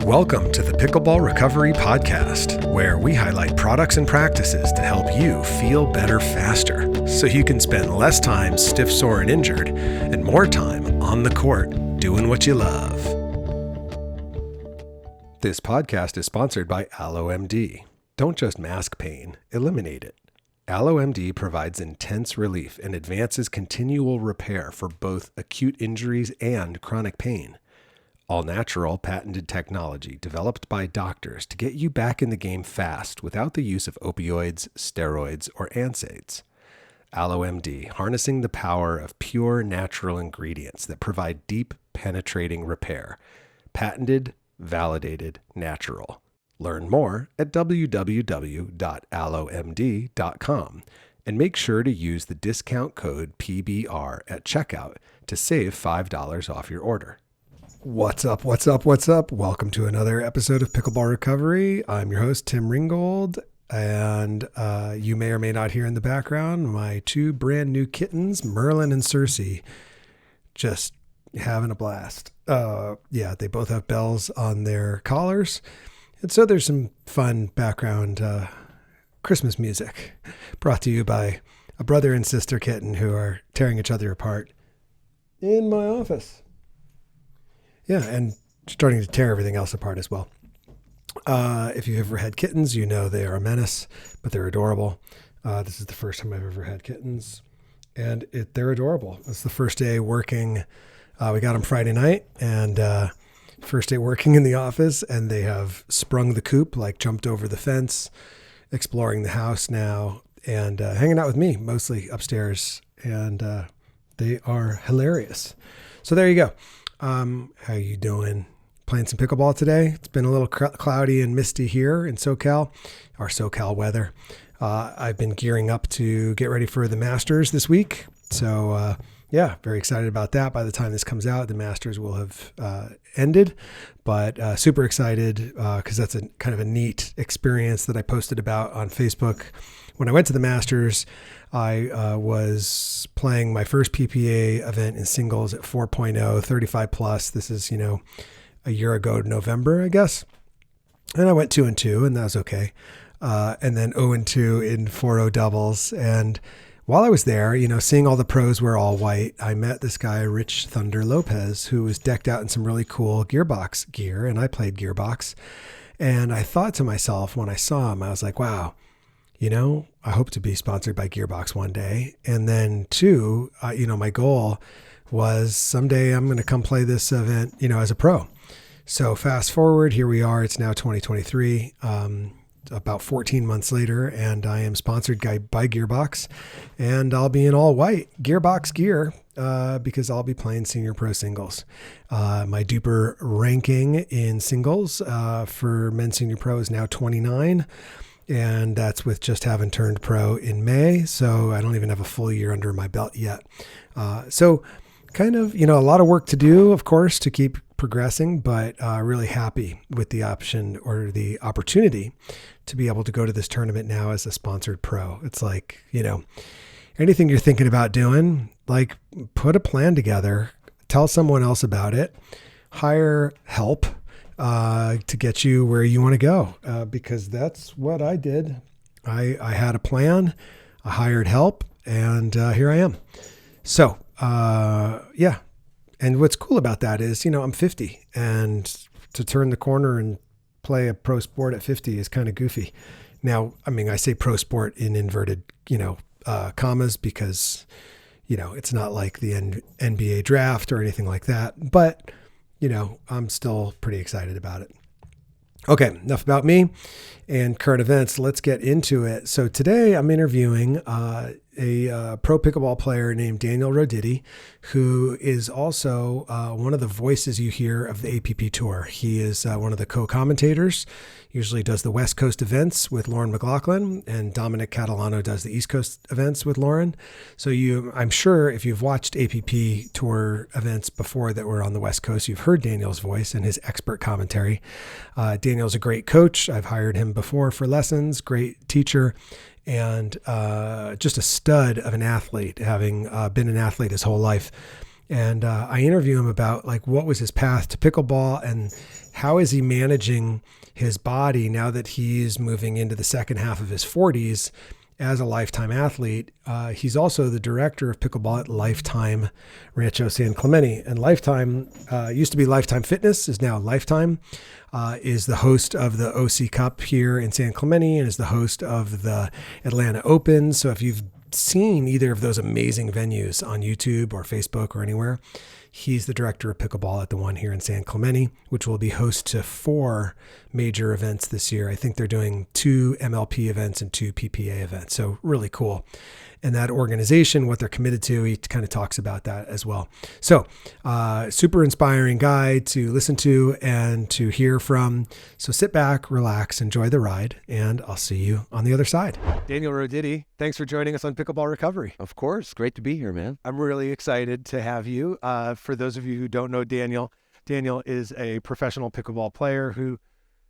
Welcome to the Pickleball Recovery Podcast, where we highlight products and practices to help you feel better faster, so you can spend less time stiff, sore, and injured, and more time on the court doing what you love. This podcast is sponsored by AlloMD. Don't just mask pain, eliminate it. AlloMD provides intense relief and advances continual repair for both acute injuries and chronic pain. All-natural, patented technology developed by doctors to get you back in the game fast without the use of opioids, steroids, or NSAIDs. AlloMD, harnessing the power of pure natural ingredients that provide deep, penetrating repair. Patented, validated, natural. Learn more at www.allomd.com and make sure to use the discount code PBR at checkout to save $5 off your order. What's up? Welcome to another episode of Pickleball Recovery. I'm your host, Tim Ringgold, and you may or may not hear in the background my two brand new kittens, Merlin and Cersei, just having a blast. They both have bells on their collars, and so there's some fun background Christmas music brought to you by a brother and sister kitten who are tearing each other apart in my office. Yeah, and starting to tear everything else apart as well. If you've ever had kittens, you know they are a menace, but they're adorable. This is the first time I've ever had kittens, and they're adorable. It's the first day working. We got them Friday night, and first day working in the office, and they have sprung the coop, like jumped over the fence, exploring the house now, and hanging out with me, mostly upstairs, and they are hilarious. So there you go. How you doing? Playing some pickleball today? It's been a little cloudy and misty here in SoCal, our SoCal weather. I've been gearing up to get ready for the Masters this week. So, very excited about that. By the time this comes out, the Masters will have ended, but super excited because that's a kind of a neat experience that I posted about on Facebook. When I went to the Masters, I was playing my first PPA event in singles at 4.0, 35 plus. This is, a year ago, November, I guess. And I went 2-2, and that was okay. And then 0-2 in 4.0 doubles. And while I was there, seeing all the pros wear all white, I met this guy, Rich Thunder Lopez, who was decked out in some really cool Gearbox gear. And I played Gearbox. And I thought to myself, when I saw him, I was like, wow, I hope to be sponsored by Gearbox one day. And then two, my goal was someday I'm going to come play this event, as a pro. So fast forward, here we are. It's now 2023, about 14 months later, and I am sponsored by Gearbox, and I'll be in all white Gearbox gear because I'll be playing senior pro singles. My duper ranking in singles for men's senior pro is now 29. And that's with just having turned pro in May. So I don't even have a full year under my belt yet. So kind of, a lot of work to do, of course, to keep progressing, but really happy with the option or the opportunity to be able to go to this tournament now as a sponsored pro. It's like, anything you're thinking about doing, like put a plan together, tell someone else about it, hire help, to get you where you want to go, because that's what I did. I had a plan, I hired help, and here I am. So, And what's cool about that is, I'm 50, and to turn the corner and play a pro sport at 50 is kind of goofy. Now, I say pro sport in inverted, commas, because, it's not like the NBA draft or anything like that, but I'm still pretty excited about it. Okay, enough about me and current events. Let's get into it. So today I'm interviewing a pro pickleball player named Daniel Roditi, who is also one of the voices you hear of the APP Tour. He is one of the co-commentators, usually does the West Coast events with Lauren McLaughlin, and Dominic Catalano does the East Coast events with Lauren. So I'm sure if you've watched APP Tour events before that were on the West Coast, you've heard Daniel's voice and his expert commentary. Daniel's a great coach. I've hired him before for lessons, great teacher, and just a stud of an athlete, having been an athlete his whole life. And I interview him about like what was his path to pickleball and how is he managing his body now that he's moving into the second half of his 40s as a Lifetime athlete. He's also the director of pickleball at Lifetime Rancho San Clemente. And Lifetime used to be Lifetime Fitness, is now Lifetime, is the host of the OC Cup here in San Clemente and is the host of the Atlanta Open. So if you've seen either of those amazing venues on YouTube or Facebook or anywhere, he's the director of pickleball at the one here in San Clemente, which will be host to 4 major events this year. I think they're doing 2 MLP events and 2 PPA events. So really cool. And that organization, what they're committed to, he kind of talks about that as well. So super inspiring guy to listen to and to hear from. So sit back, relax, enjoy the ride, and I'll see you on the other side. Daniel Roditi, thanks for joining us on Pickleball Recovery. Of course. Great to be here, man. I'm really excited to have you. For those of you who don't know Daniel, Daniel is a professional pickleball player who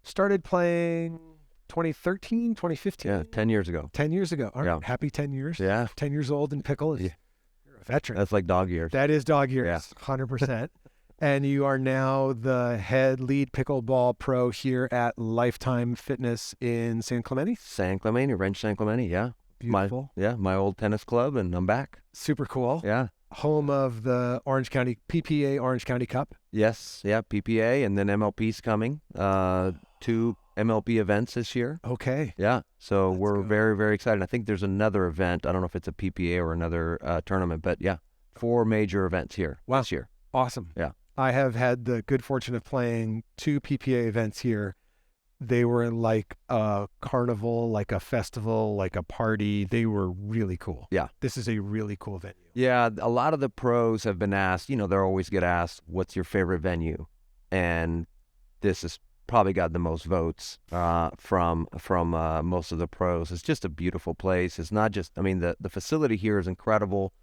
started playing 2013, 2015? Yeah, 10 years ago. 10 years ago. All right. Yeah. Happy 10 years. Yeah. 10 years old in pickle. You're a veteran. That's like dog years. That is dog years. Yeah. 100%. And you are now the head lead pickleball pro here at Lifetime Fitness in San Clemente. San Clemente, Rancho San Clemente, yeah. Beautiful. My old tennis club, and I'm back. Super cool. Yeah. Home of the Orange County, PPA Orange County Cup. Yes, yeah, PPA, and then MLP's coming. 2 MLP events this year. Okay. Yeah, so we're very, very excited. I think there's another event. I don't know if it's a PPA or another tournament, but yeah, 4 major events here this year. Awesome. Yeah. I have had the good fortune of playing 2 PPA events here. They were like a carnival, like a festival, like a party. They were really cool. Yeah. This is a really cool venue. Yeah, a lot of the pros have been asked, they're always get asked, what's your favorite venue? And this has probably got the most votes from most of the pros. It's just a beautiful place. It's not just, the facility here is incredible,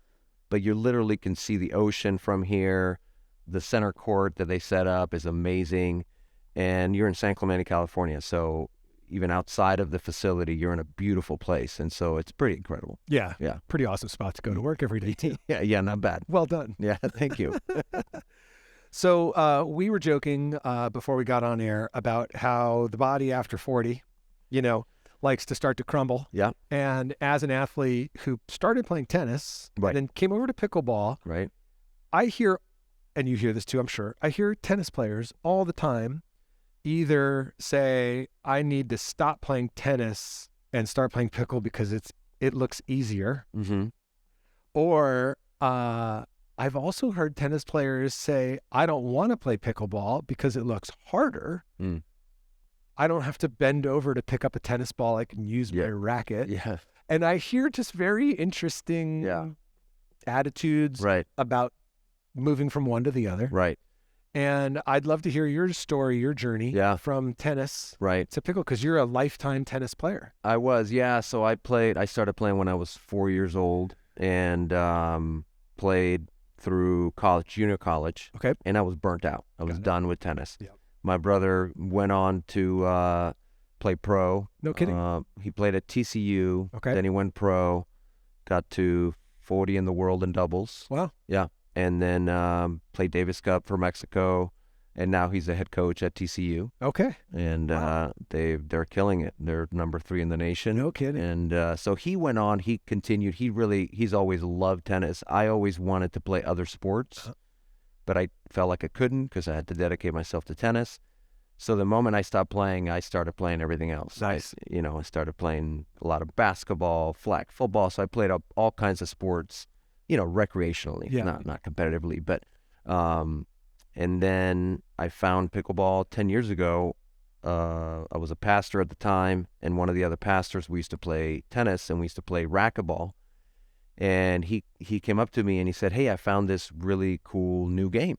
but you literally can see the ocean from here. The center court that they set up is amazing. And you're in San Clemente, California. So even outside of the facility, you're in a beautiful place. And so it's pretty incredible. Yeah. Yeah. Pretty awesome spot to go to work every day, too. Yeah, not bad. Well done. Yeah, thank you. So we were joking before we got on air about how the body after 40, likes to start to crumble. Yeah. And as an athlete who started playing tennis and then came over to pickleball, right. I hear, and you hear this too, I'm sure, I hear tennis players all the time either say, I need to stop playing tennis and start playing pickle because it looks easier. Mm-hmm. Or I've also heard tennis players say, I don't want to play pickleball because it looks harder. Mm. I don't have to bend over to pick up a tennis ball. I can use my racket. Yeah. And I hear just very interesting attitudes about moving from one to the other. Right. And I'd love to hear your story, your journey from tennis to pickle, because you're a lifetime tennis player. I was, yeah. So I started playing when I was 4 years old and played through junior college. Okay. And I was burnt out. I was done with tennis. Yep. My brother went on to play pro. No kidding. He played at TCU. Okay. Then he went pro, got to 40 in the world in doubles. Wow. Yeah. And then played Davis Cup for Mexico, and now he's the head coach at TCU. Okay. And they're killing it. They're number 3 in the nation. No kidding. And so he went on. He continued. He's always loved tennis. I always wanted to play other sports, but I felt like I couldn't because I had to dedicate myself to tennis. So the moment I stopped playing, I started playing everything else. Nice. I started playing a lot of basketball, flag football. So I played all kinds of sports. Recreationally, not competitively, but, and then I found pickleball 10 years ago. I was a pastor at the time, and one of the other pastors, we used to play tennis and we used to play racquetball. And he came up to me and he said, hey, I found this really cool new game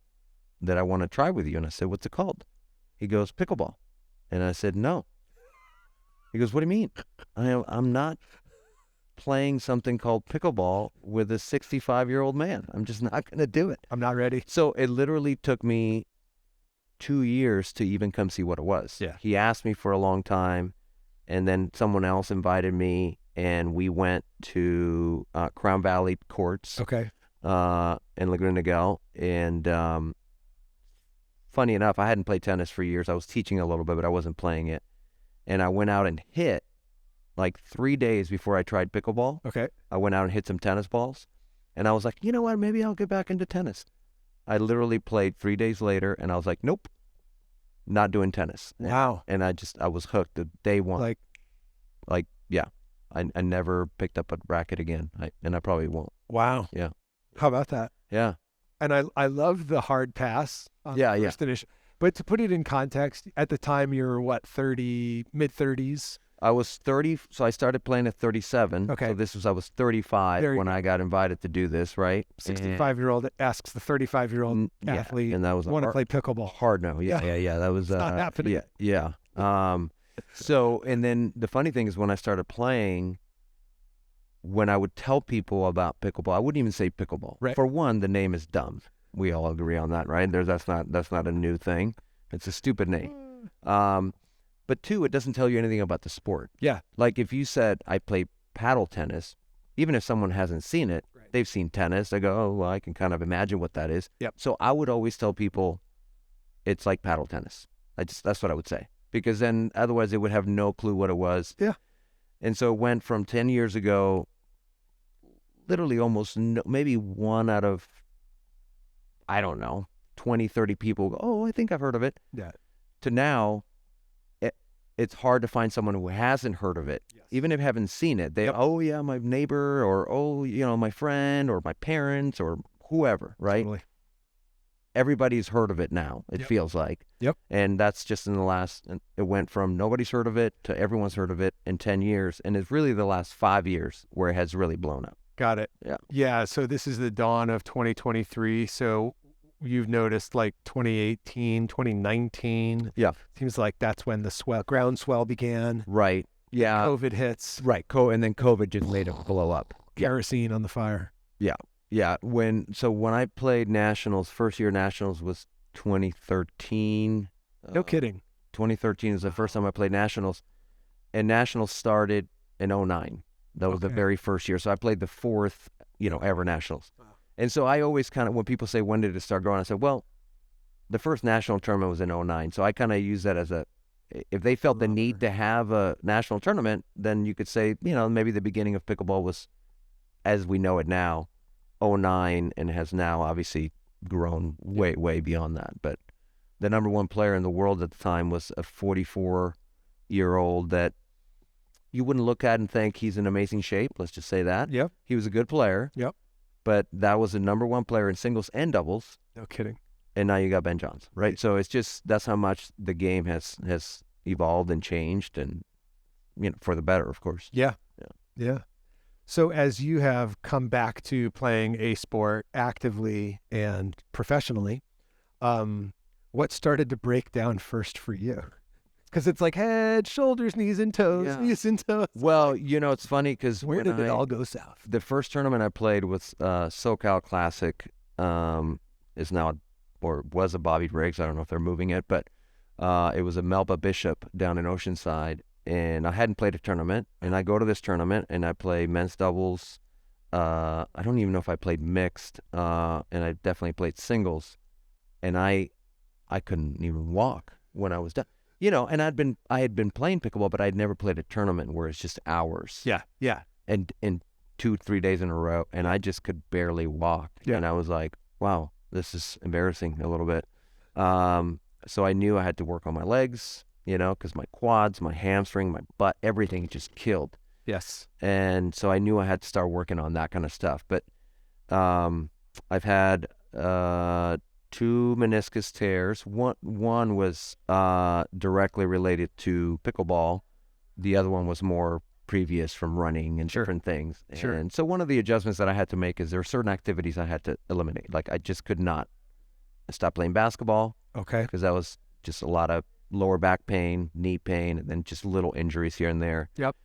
that I want to try with you. And I said, what's it called? He goes, pickleball. And I said, no. He goes, what do you mean? I'm not playing something called pickleball with a 65-year-old man. I'm just not going to do it. I'm not ready. So it literally took me 2 years to even come see what it was. Yeah. He asked me for a long time, and then someone else invited me, and we went to Crown Valley courts. Okay. in Laguna Niguel. And funny enough, I hadn't played tennis for years. I was teaching a little bit, but I wasn't playing it. And I went out and hit like 3 days before I tried pickleball. Okay. I went out and hit some tennis balls. And I was like, you know what? Maybe I'll get back into tennis. I literally played 3 days later, and I was like, nope, not doing tennis. Wow. And I was hooked the day one. Yeah. I never picked up a racket again. And I probably won't. Wow. Yeah. How about that? Yeah. And I love the hard pass. Yeah. Initial. But to put it in context, at the time you were what, 30, mid-30s? I was 30, so I started playing at 37. Okay. So I was 35 when I got invited to do this, right? 65-year-old asks the 35-year-old athlete, and that was want to play pickleball. Hard no. Yeah. That was not happening. Yeah. So, and then the funny thing is when I started playing, when I would tell people about pickleball, I wouldn't even say pickleball. Right. For one, the name is dumb. We all agree on that, right? That's not a new thing. It's a stupid name. But two, it doesn't tell you anything about the sport. Yeah. Like if you said, I play paddle tennis, even if someone hasn't seen it, right, they've seen tennis. They go, oh, well, I can kind of imagine what that is. Yep. So I would always tell people it's like paddle tennis. That's what I would say. Because then otherwise they would have no clue what it was. Yeah. And so it went from 10 years ago, literally almost maybe one out of, I don't know, 20, 30 people go, oh, I think I've heard of it. Yeah. To now, it's hard to find someone who hasn't heard of it. Yes. Even if they haven't seen it. They, oh, yeah, my neighbor, or, oh, my friend, or my parents, or whoever, right? Totally. Everybody's heard of it now, it feels like. Yep. And that's just in the last, it went from nobody's heard of it to everyone's heard of it in 10 years. And it's really the last 5 years where it has really blown up. Got it. Yeah. Yeah. So this is the dawn of 2023. So you've noticed like 2018, 2019. Yeah. Seems like that's when the groundswell began. Right. Yeah. COVID hits. Right. And then COVID just made it blow up. Kerosene on the fire. Yeah. Yeah. When I played nationals, first year nationals was 2013. No kidding. 2013 is the first time I played nationals, and nationals started in 2009. That was the very first year. So I played the fourth, ever nationals. Wow. And so I always kind of, when people say, when did it start growing? I said, well, the first national tournament was in 2009. So I kind of use that as if they felt the need to have a national tournament, then you could say, maybe the beginning of pickleball was, as we know it now, 2009, and has now obviously grown way, way beyond that. But the number one player in the world at the time was a 44-year-old that you wouldn't look at and think he's in amazing shape. Let's just say that. Yep. He was a good player. Yep. But that was the number one player in singles and doubles. No kidding. And now you got Ben Johns, right? So it's just, that's how much the game has evolved and changed, and, for the better, of course. Yeah. So as you have come back to playing a sport actively and professionally, what started to break down first for you? Because it's like head, shoulders, knees and toes, knees and toes. Well, it's funny because where did it all go south? The first tournament I played was SoCal Classic, is now, or was a Bobby Riggs. I don't know if they're moving it, but it was a Melba Bishop down in Oceanside, and I hadn't played a tournament. And I go to this tournament and I play men's doubles. I don't even know if I played mixed, and I definitely played singles. And I couldn't even walk when I was done. And I had been playing pickleball, but I'd never played a tournament where it's just hours. Yeah. And 2-3 days in a row, and I just could barely walk. Yeah. And I was like, wow, this is embarrassing a little bit. So I knew I had to work on my legs, because my quads, my hamstring, my butt, everything just killed. Yes. And so I knew I had to start working on that kind of stuff. But I've had 2 meniscus tears. One was directly related to pickleball. The other one was more previous from running and different things. Sure. And so one of the adjustments that I had to make is there were certain activities I had to eliminate. Like I just could not stop playing basketball. Okay. Because that was just a lot of lower back pain, knee pain, and then just little injuries here and there. Yep.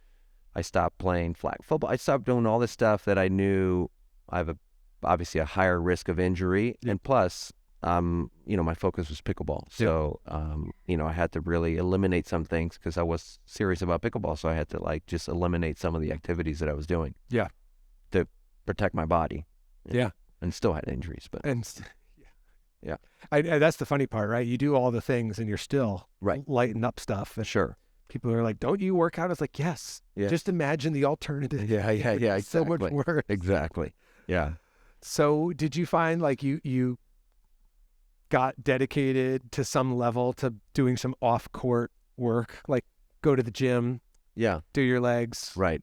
I stopped playing flag football. I stopped doing all this stuff that I knew I have obviously a higher risk of injury. Yep. And plus, my focus was pickleball. So, I had to really eliminate some things because I was serious about pickleball. So I had to just eliminate some of the activities that I was doing. Yeah. To protect my body. Yeah. and still had injuries, but yeah. That's the funny part, right? You do all the things and you're still Right. lighting up stuff. And Sure. people are like, don't you work out? It's like, yes. Yeah. Just imagine the alternative. Yeah. Exactly. So much worse. Exactly. Yeah. So did you find like you got dedicated to some level to doing some off-court work, like go to the gym, Yeah. do your legs, Right.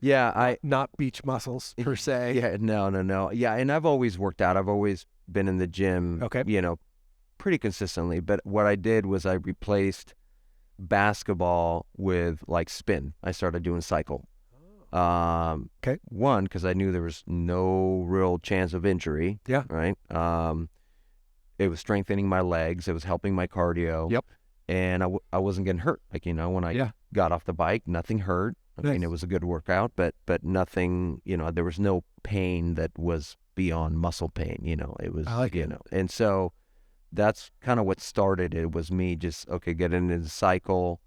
Yeah. not beach muscles per se? Yeah. No. Yeah. And I've always worked out. I've always been in the gym, Okay. pretty consistently. But what I did was I replaced basketball with like spin. I started doing cycle. Okay. One, because I knew there was no real chance of injury. Yeah. Right. It was strengthening my legs. It was helping my cardio. Yep. And I wasn't getting hurt. Like, when I got off the bike, nothing hurt. I mean, it was a good workout, but nothing, there was no pain that was beyond muscle pain, it was, and so that's kind of what started it. Was me just, getting into the cycle.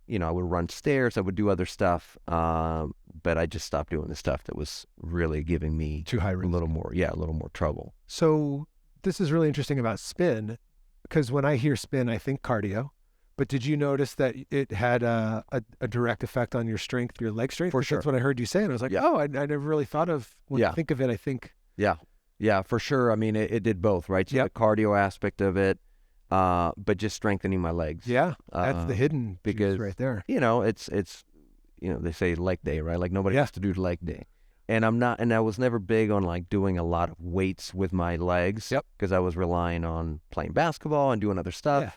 I would run stairs, I would do other stuff, but I just stopped doing the stuff that was really giving me Too high risk. a little more trouble. So this is really interesting about spin, because when I hear spin, I think cardio. But did you notice that it had a direct effect on your strength, your leg strength? For sure. That's what I heard you say. And I was like, I never really thought of, when I think of it, I think. Yeah, for sure. I mean, it did both, right? So the cardio aspect of it, but just strengthening my legs. Yeah, that's the hidden because juice right there. It's they say leg day, right? Like nobody has to do leg day. And I was never big on like doing a lot of weights with my legs. Yep. Because I was relying on playing basketball and doing other stuff. Yeah.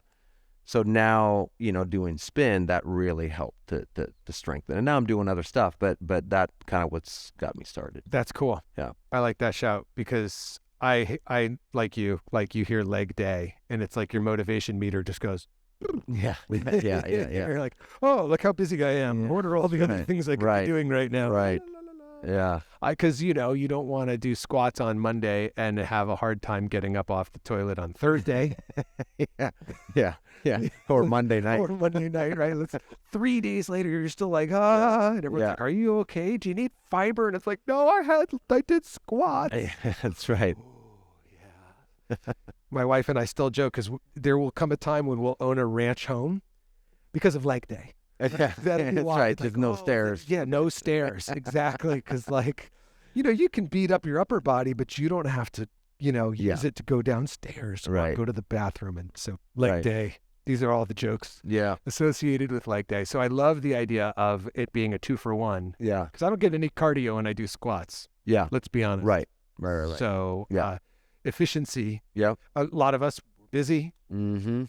So now, doing spin, that really helped to strengthen. And now I'm doing other stuff, but that kind of what's got me started. That's cool. Yeah. I like that shout, because I like you hear leg day and it's like your motivation meter just goes. Yeah. You're like, oh, look how busy I am. What are all the other things I could be doing right now? Right. Yeah. Because, you don't want to do squats on Monday and have a hard time getting up off the toilet on Thursday. Yeah. Or Monday night. Or Monday night, right? 3 days later, you're still like, and everyone's like, are you okay? Do you need fiber? And it's like, no, I did squats. That's right. My wife and I still joke, because there will come a time when we'll own a ranch home because of leg day. That's right. There's no stairs. Yeah, no stairs. Exactly. Because you can beat up your upper body, but you don't have to, use it to go downstairs or go to the bathroom. And so leg day, these are all the jokes associated with leg day. So I love the idea of it being a 2-for-1. Yeah. Because I don't get any cardio when I do squats. Yeah. Let's be honest. Right. So efficiency. Yeah. A lot of us busy. Mm-hmm.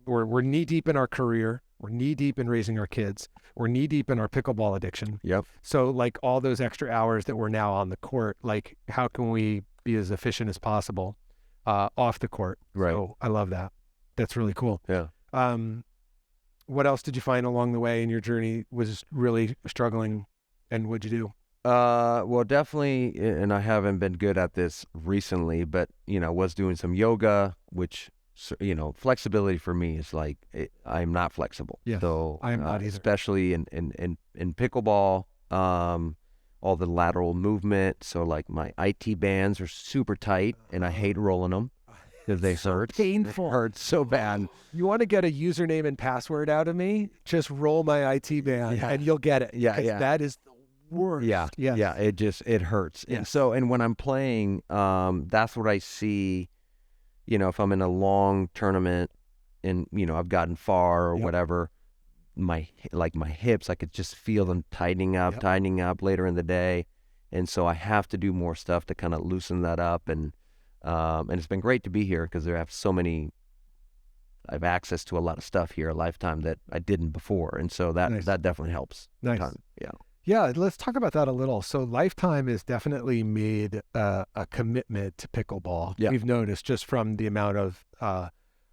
We're knee deep in our career. We're knee deep in raising our kids. We're knee deep in our pickleball addiction. Yep. So like all those extra hours that we're now on the court, like how can we be as efficient as possible off the court? Right. So I love that. That's really cool. Yeah. What else did you find along the way in your journey was really struggling, and what'd you do? Well, definitely, and I haven't been good at this recently, but was doing some yoga, which flexibility for me is like I'm not flexible. Yeah, so I am not either. Especially in pickleball, all the lateral movement. So like my IT bands are super tight, and I hate rolling them because they hurt. Painful. It hurts so bad. You want to get a username and password out of me? Just roll my IT band, and you'll get it. Yeah. That is the worst. Yeah. It hurts. Yes. And when I'm playing, that's what I see. If I'm in a long tournament and, I've gotten far or whatever, my hips, I could just feel them tightening up later in the day. And so I have to do more stuff to kind of loosen that up. And it's been great to be here because I have access to a lot of stuff here at Lifetime that I didn't before. And so that definitely helps. Nice. Yeah, let's talk about that a little. So Lifetime has definitely made a commitment to pickleball. Yeah. We've noticed just from the amount of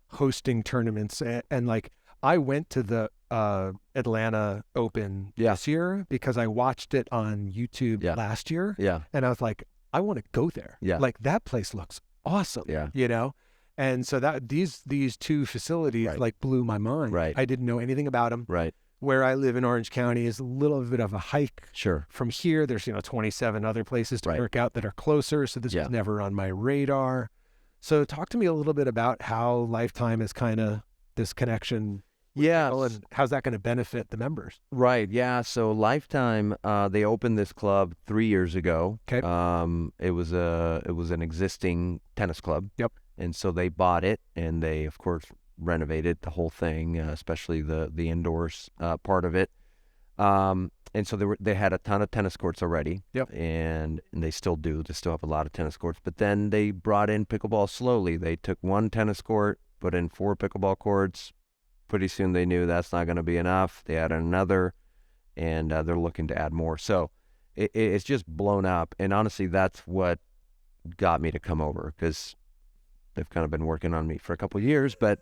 hosting tournaments. And like I went to the Atlanta Open this year because I watched it on YouTube last year. Yeah. And I was like, I want to go there. Yeah. Like that place looks awesome. Yeah. And so that these two facilities like blew my mind. Right. I didn't know anything about them. Right. where I live in Orange County is a little bit of a hike. Sure. From here, there's 27 other places to Right. work out that are closer. So this was never on my radar. So talk to me a little bit about how Lifetime is kind of this connection. Yeah. And how's that going to benefit the members? Right. Yeah. So Lifetime, they opened this club 3 years ago. Okay. It was an existing tennis club. Yep. And so they bought it, and they, of course, renovated the whole thing, especially the indoors part of it. And so they had a ton of tennis courts already. Yep. And they still do. They still have a lot of tennis courts. But then they brought in pickleball slowly. They took one tennis court, put in 4 pickleball courts. Pretty soon they knew that's not going to be enough. They added another, and they're looking to add more. So it's just blown up. And honestly, that's what got me to come over, because they've kind of been working on me for a couple of years, but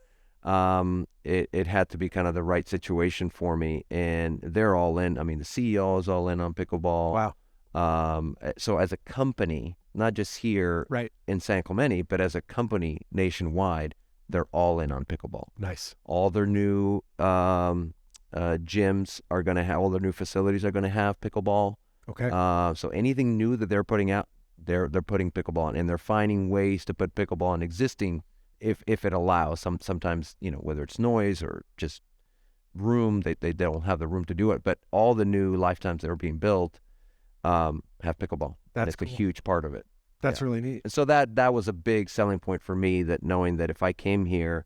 it had to be kind of the right situation for me. And they're all in. I mean, the CEO is all in on pickleball. Wow. So as a company, not just here in San Clemente, but as a company nationwide, they're all in on pickleball. Nice. All their new gyms are going to have, all their new facilities are going to have pickleball. Okay. So anything new that they're putting out, they're putting pickleball in, and they're finding ways to put pickleball in existing, if it allows. Sometimes, whether it's noise or just room, they don't have the room to do it. But all the new Lifetimes that are being built have pickleball. That's a huge part of it. That's really neat. And so that was a big selling point for me, that knowing that if I came here,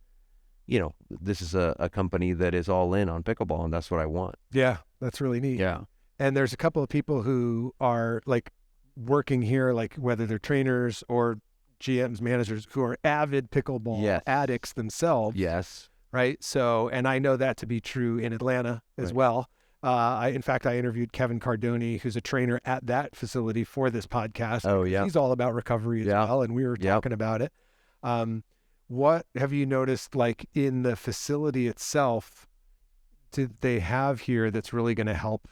this is a company that is all in on pickleball, and that's what I want. Yeah, that's really neat. Yeah. And there's a couple of people who are like working here, like whether they're trainers or GMs, managers, who are avid pickleball addicts themselves. Yes. Right. So, and I know that to be true in Atlanta as well. In fact, I interviewed Kevin Cardoni, who's a trainer at that facility, for this podcast. Oh, yeah. He's all about recovery as well. And we were talking about it. What have you noticed, like in the facility itself, did they have here that's really going to help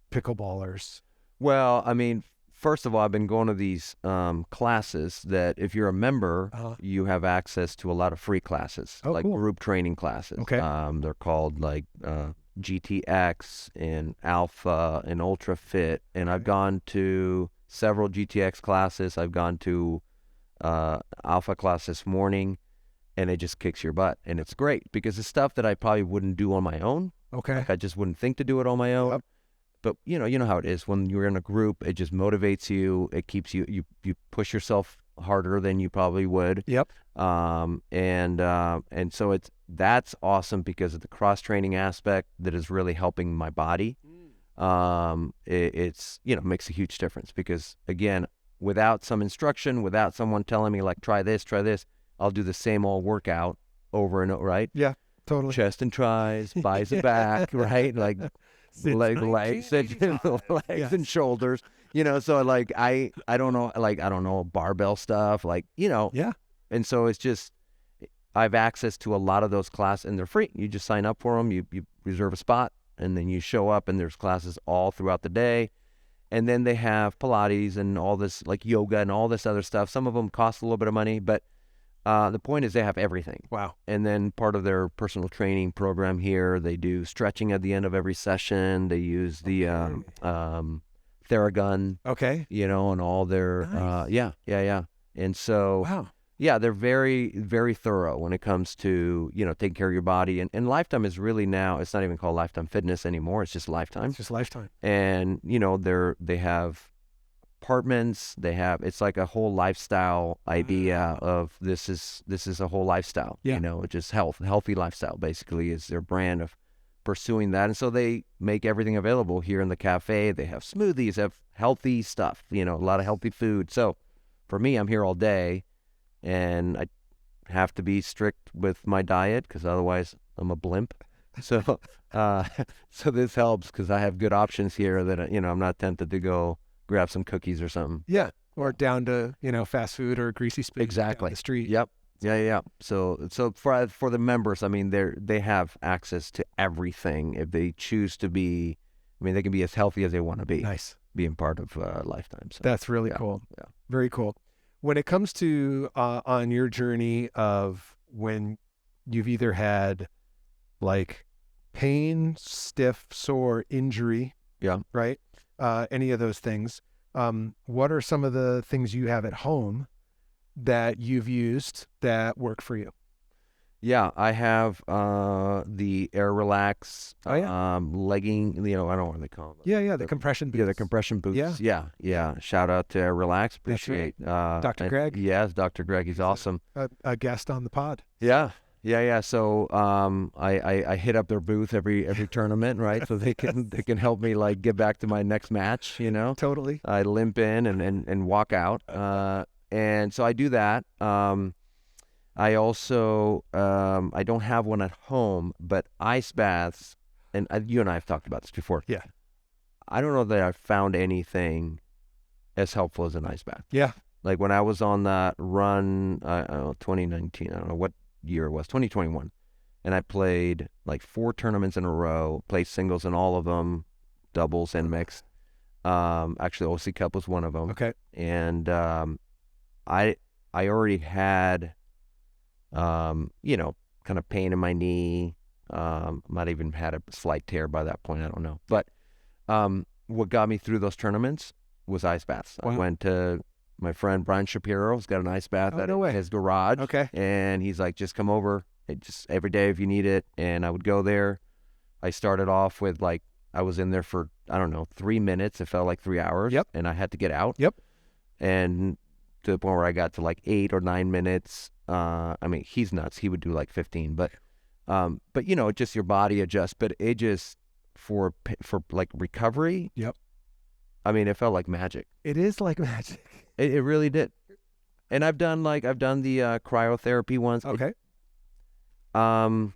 pickleballers? Well, I mean, first of all, I've been going to these classes that if you're a member, you have access to a lot of free classes, cool. Group training classes. Okay. They're called like GTX and Alpha and Ultra Fit. And I've gone to several GTX classes. I've gone to Alpha class this morning, and it just kicks your butt. And it's great because it's stuff that I probably wouldn't do on my own. Okay. Like I just wouldn't think to do it on my own. Yep. But you know how it is when you're in a group. It just motivates you. It keeps you push yourself harder than you probably would. Yep. And so that's awesome because of the cross training aspect that is really helping my body. It's makes a huge difference because again, without some instruction, without someone telling me like try this, I'll do the same old workout over and over. Right? Yeah. Totally. Chest and tris, buys and back. Right? Like. Legs and shoulders, so like I don't know barbell stuff, and so it's just I have access to a lot of those classes, and they're free. You just sign up for them, you reserve a spot, and then you show up, and there's classes all throughout the day. And then they have Pilates and all this like yoga and all this other stuff. Some of them cost a little bit of money, but the point is they have everything. Wow. And then part of their personal training program here, they do stretching at the end of every session. They use the Theragun. Okay. And all their nice. Yeah. And so wow. Yeah, they're very, very thorough when it comes to, taking care of your body. And Lifetime is really now, it's not even called Lifetime Fitness anymore. It's just Lifetime. It's just Lifetime. And, they have apartments, it's like a whole lifestyle idea of this is a whole lifestyle. Just healthy lifestyle basically is their brand of pursuing that. And so they make everything available here in the cafe. They have smoothies, have healthy stuff, a lot of healthy food. So for me, I'm here all day and I have to be strict with my diet because otherwise I'm a blimp. So so this helps because I have good options here that I'm not tempted to go grab some cookies or something. Yeah. Or down to, fast food or greasy spoon exactly. down the street. Yep. Yeah. So for the members, I mean, they have access to everything if they choose to be. I mean, they can be as healthy as they want to be. Nice. Being part of Lifetime. So, that's really cool. Yeah. Very cool. When it comes to on your journey of when you've either had like pain, stiff, sore, injury, Yeah. right? Any of those things. What are some of the things you have at home that you've used that work for you? Yeah, I have the Air Relax legging, I don't know what they call them. Yeah, the compression boots. Yeah, the compression boots. Yeah. Shout out to Air Relax. Appreciate Dr. Greg. Yes, Dr. Greg. He's awesome. A guest on the pod. Yeah. So I hit up their booth every tournament, right? So they can help me like get back to my next match, Totally. I limp in and walk out. And so I do that. I also I don't have one at home, but ice baths, and you and I have talked about this before. Yeah. I don't know that I've found anything as helpful as an ice bath. Yeah. Like when I was on that run, 2019, I don't know what year it was, 2021, and I played like 4 tournaments in a row, played singles in all of them, doubles and mixed. Actually, OC Cup was one of them. Okay. And I already had kind of pain in my knee. Might even had a slight tear by that point. I don't know. But what got me through those tournaments was ice baths. Wow. I went to my friend Brian Shapiro. He's got an ice bath at his garage. Okay. And he's like, just come over just every day if you need it. And I would go there. I started off with I was in there for, I don't know, 3 minutes. It felt like 3 hours. Yep. And I had to get out. Yep. And to the point where I got to 8 or 9 minutes. I mean, he's nuts. He would do 15, but just your body adjusts. But it just for recovery. Yep. I mean, it felt like magic. It is like magic. It really did. And I've done the cryotherapy once. Okay. I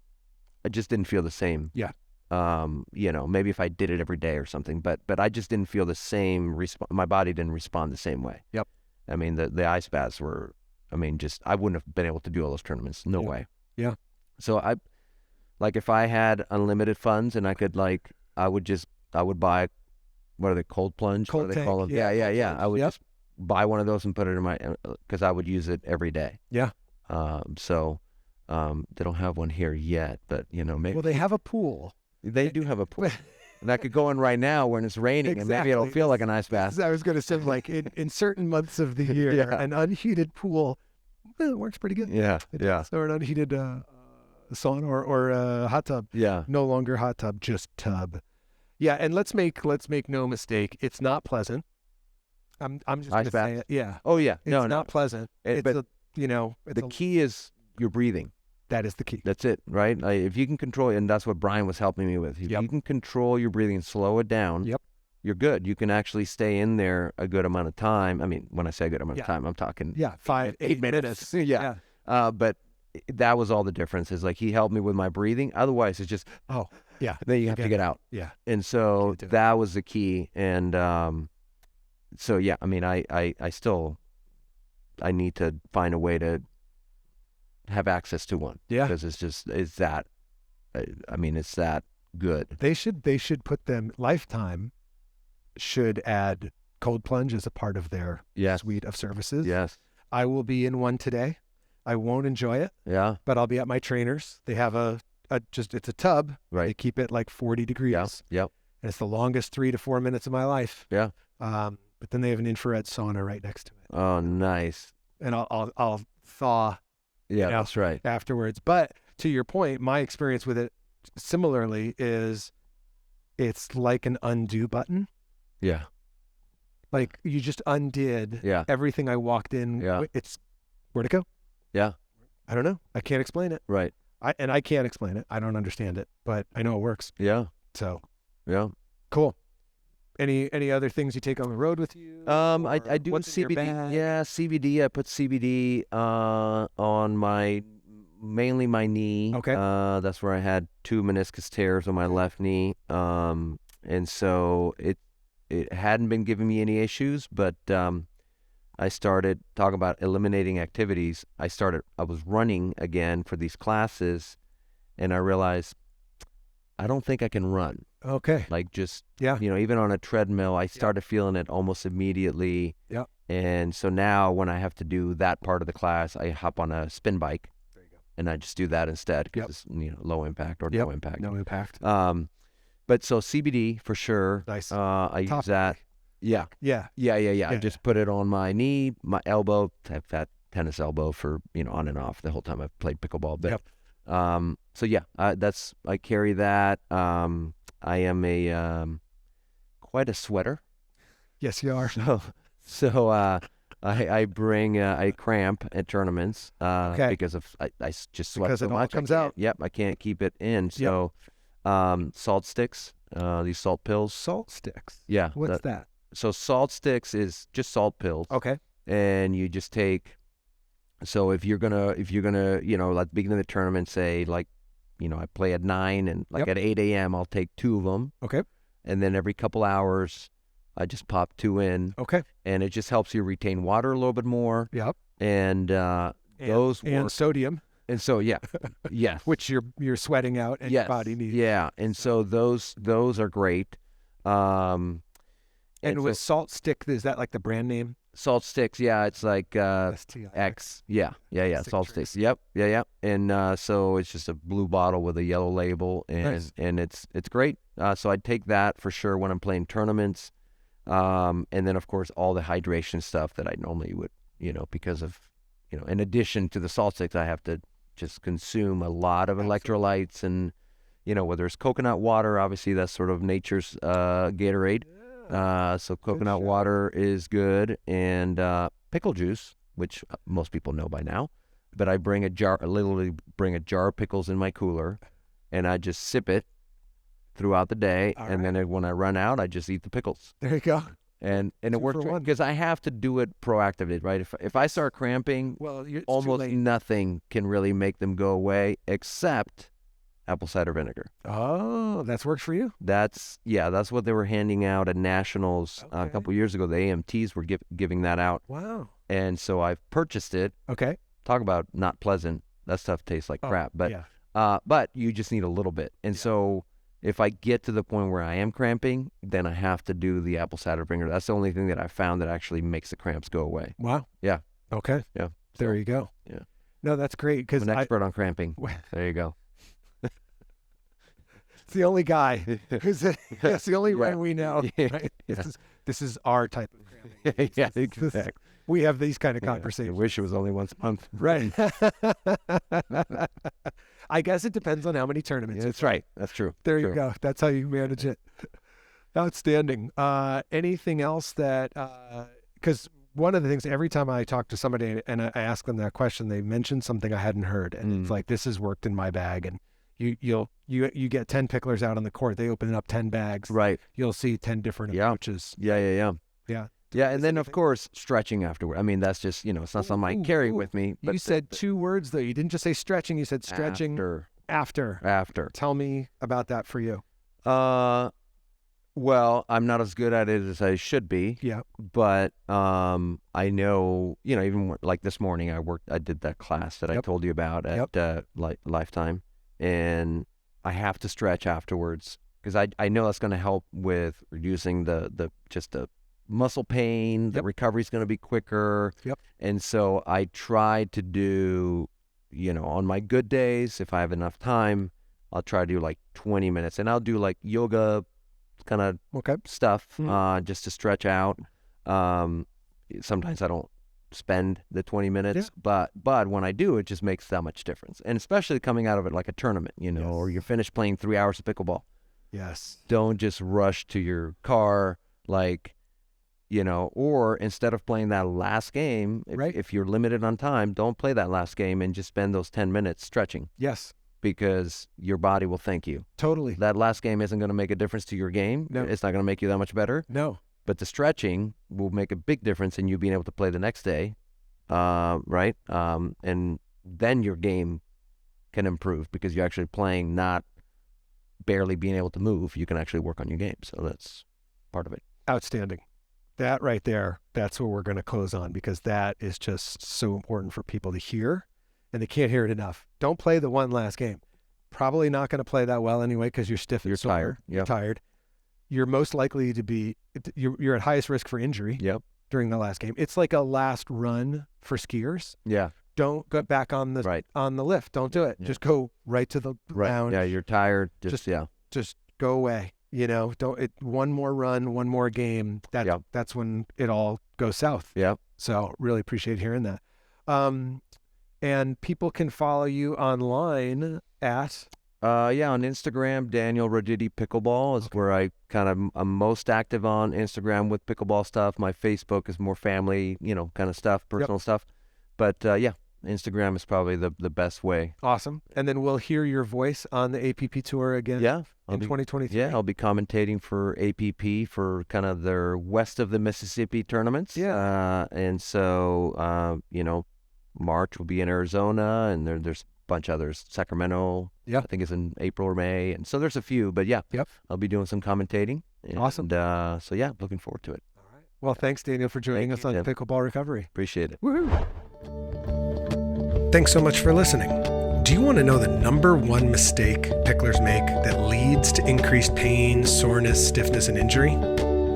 just didn't feel the same. Yeah. Maybe if I did it every day or something, but I just didn't feel the same my body didn't respond the same way. Yep. I mean, the ice baths were, I wouldn't have been able to do all those tournaments. No way. Yeah. So if I had unlimited funds and I could I would buy, what are they, cold plunge? Cold what do they tank, call them? Yeah. I would just buy one of those and put it in my, because I would use it every day. Yeah. They don't have one here yet, but maybe. Well, they have a pool. They do have a pool. And I could go in right now when it's raining, and maybe it'll feel like an ice bath. I was going to say, in certain months of the year, an unheated pool, it works pretty good. Yeah. Or an unheated sauna or a hot tub. Yeah. No longer hot tub, just tub. Yeah, and let's make no mistake, it's not pleasant. I'm just going to say it. Yeah. Oh yeah. It's not pleasant. The key is your breathing. That is the key. That's it, right? If you can control it, and that's what Brian was helping me with. If you can control your breathing and slow it down, you're good. You can actually stay in there a good amount of time. I mean, when I say a good amount of time, I'm talking 5-8 minutes. Yeah. But that was all the difference. Is he helped me with my breathing. Otherwise, it's just then you have to get out. Yeah. And so that was the key. And so yeah, I mean, I still need to find a way to have access to one. Yeah. Because it's that good. They should put them, Lifetime should add cold plunge as a part of their suite of services. Yes. I will be in one today. I won't enjoy it. Yeah. But I'll be at my trainer's. They have it's a tub. Right. They keep it 40 degrees. Yep. And it's the longest 3 to 4 minutes of my life. Yeah. But then they have an infrared sauna right next to it. Oh, nice. And I'll thaw. Yeah, that's right. Afterwards. But to your point, my experience with it similarly is it's like an undo button. Yeah. Like you just undid everything I walked in. Yeah. It's where'd it go? Yeah. I don't know. I can't explain it. Right. I can't explain it. I don't understand it, but I know it works. Yeah. So. Yeah. Cool. Any other things you take on the road with you? I do CBD. Yeah, CBD. I put CBD on mainly my knee. Okay. That's where I had 2 meniscus tears on my left knee. And so it hadn't been giving me any issues, but I started talking about eliminating activities. I was running again for these classes, and I realized I don't think I can run. Okay. Even on a treadmill, I started feeling it almost immediately. Yeah. And so now when I have to do that part of the class, I hop on a spin bike. There you go. and I just do that instead because it's low impact or no impact. No impact. But so CBD for sure. Nice. I use that. Yeah. I just put it on my knee, my elbow. I've had tennis elbow for on and off the whole time I've played pickleball. But so yeah, I carry that. I am quite a sweater. Yes, you are. So I bring a cramp at tournaments because of I just sweat because so it all much. comes out. Yep, I can't keep it in. So salt sticks, these salt pills. Salt sticks. Yeah. What's that? So salt sticks is just salt pills. Okay. And you just take. So if you're gonna like the beginning of the tournament, say like I play at 9 and like at 8 a.m. I'll take 2 of them. Okay. And then every couple hours I just pop 2 in. Okay. And it just helps you retain water a little bit more. Yep. And those work. And sodium. And so yeah, which you're sweating out and your body needs. Yeah, and so those are great. And with Salt Stick, is that like the brand name? Salt Sticks, yeah, it's like X. Yeah, Salt Sticks. Yep, yeah. And so it's just a blue bottle with a yellow label, and and it's great. So I'd take that for sure when I'm playing tournaments. And then of course all the hydration stuff that I normally would, because of, in addition to the Salt Sticks, I have to just consume a lot of electrolytes, and whether it's coconut water, obviously that's sort of nature's Gatorade. So coconut water is good, and pickle juice, which most people know by now. But I literally bring a jar of pickles in my cooler, and I just sip it throughout the day, and then when I run out, I just eat the pickles. There you go. And it works because I have to do it proactively, right? If I start cramping, almost nothing can really make them go away except apple cider vinegar. Oh, that's worked for you? That's what they were handing out at nationals a couple years ago. The AMTs were giving that out. Wow. And so I've purchased it. Okay. Talk about not pleasant. That stuff tastes like crap. But you just need a little bit. And so if I get to the point where I am cramping, then I have to do the apple cider vinegar. That's the only thing that I found that actually makes the cramps go away. Wow. Yeah. Okay. Yeah. There you go. Yeah. No, that's great. Because I'm an expert on cramping. There you go. It's the only guy who's that's the only one we know. Right? This is our type of cramping. Yeah, exactly. We have these kind of conversations. I wish it was only once a month. Right. I guess it depends on how many tournaments. That's right. That's true. There you go. That's how you manage it. Outstanding. Anything else that, because one of the things, every time I talk to somebody and I ask them that question, they mention something I hadn't heard. And it's like, this has worked in my bag. And you get 10 picklers out on the court. They open up 10 bags. Right. You'll see 10 different approaches. Yeah. Yeah, and then of course stretching afterward. I mean, that's just it's not something I carry with me. But you said 2 words though. You didn't just say stretching. You said stretching after. Tell me about that for you. Well, I'm not as good at it as I should be. Yeah. But I know even like this morning I did that class that I told you about at Lifetime, and I have to stretch afterwards because I know that's going to help with reducing the muscle pain. The recovery is going to be quicker. And so I try to do, on my good days, if I have enough time, I'll try to do like 20 minutes, and I'll do like yoga kind of stuff just to stretch out. Sometimes I don't spend the 20 minutes, but when I do, it just makes that much difference. And especially coming out of it like a tournament, or you're finished playing 3 hours of pickleball. Yes. Don't just rush to your car or instead of playing that last game, if you're limited on time, don't play that last game and just spend those 10 minutes stretching. Yes. Because your body will thank you. Totally. That last game isn't going to make a difference to your game. No. It's not going to make you that much better. No. But the stretching will make a big difference in you being able to play the next day, right? And then your game can improve because you're actually playing, not barely being able to move. You can actually work on your game. So that's part of it. Outstanding. That right there, that's what we're going to close on, because that is just so important for people to hear, and they can't hear it enough. Don't play the one last game. Probably not going to play that well anyway because you're stiff and sore. Tired. You're tired. You're most likely to be, you're at highest risk for injury during the last game. It's like a last run for skiers. Yeah. don't go back on the lift. Don't do it. Just go right to the lounge. Yeah, you're tired. Just go away. One more run, one more game. That's when it all goes south. Yeah. So really appreciate hearing that. And people can follow you online at on Instagram. Daniel Roditi Pickleball is where I'm most active on Instagram with pickleball stuff. My Facebook is more family, kind of stuff, personal stuff. But Instagram is probably the best way. Awesome. And then we'll hear your voice on the APP tour again. In 2023. Yeah, I'll be commentating for APP for kind of their west of the Mississippi tournaments. Yeah. And so March will be in Arizona, and there's a bunch of others. Sacramento, I think it's in April or May, and so there's a few. But I'll be doing some commentating. And, awesome. Looking forward to it. All right. Well, thanks, Daniel, for joining us on Pickleball Recovery. Appreciate it. Woohoo! Thanks so much for listening. Do you want to know the number one mistake picklers make that leads to increased pain, soreness, stiffness, and injury?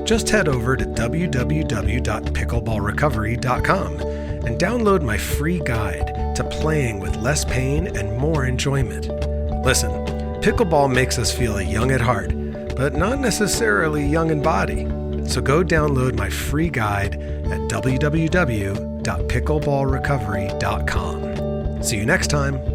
Just head over to www.pickleballrecovery.com and download my free guide to playing with less pain and more enjoyment. Listen, pickleball makes us feel young at heart, but not necessarily young in body. So go download my free guide at www.pickleballrecovery.com. See you next time.